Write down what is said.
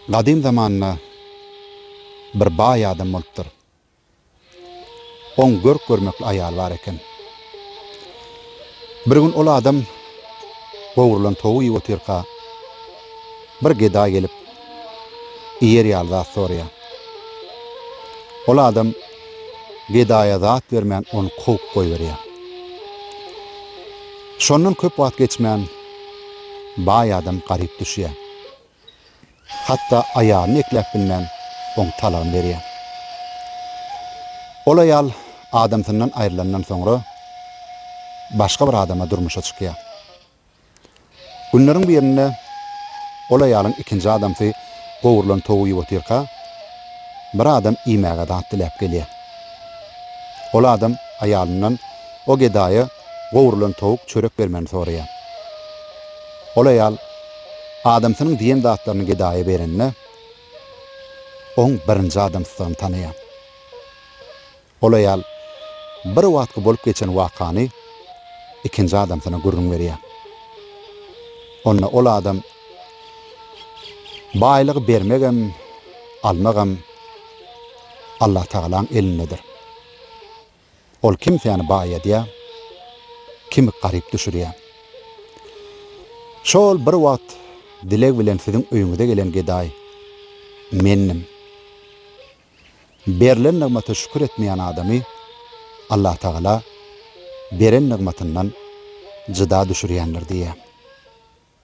Gadim zamanna bir baý adam bolupdyr. On görmekli aýal bar eken. Bir gün ol adam gowrulan towy ýyp oturka bir geda gelip iýer ýalda sorýa. Ol adam gedaýa zat bermän onu kowyp goýberýär. Şondan köp wagt geçmän baý adam garyp düşýär. Hatta aýalyny eklep bilmän on talagyny berýär. Ol aýal adamsyndan aýrylandan soňra başga bir adama durmuşa çykýar. Günleriň birinde ol aýalyň ikinji adamsy gowrulan towy ýyp oturka bir adam iýmäge dat dilep gelýär. Ol adam aýalyndan o gedaýa gowrulan towuk çörek bermeni soraýar. Ol aýal adamsynyň diýen zatlaryny gedaýa berenne on birinji adamsyny tanýar. Ol aýal bir wagtky bolup geçen wakany ikinji adamsyna gurrun berýär. Onna ol adam baýlygy bermegem, almagam Allah Taala'nın elindedir. Ol kimseni baý edýär, kimi garyp düşürýär. Şol bir wagt dilek bilen siziň öýüňize gelen gedaý mennim. Berilen nigmata şükür etmeýän adamy Allah Taala beren nigmatyndan jyda düşürýändir diýär.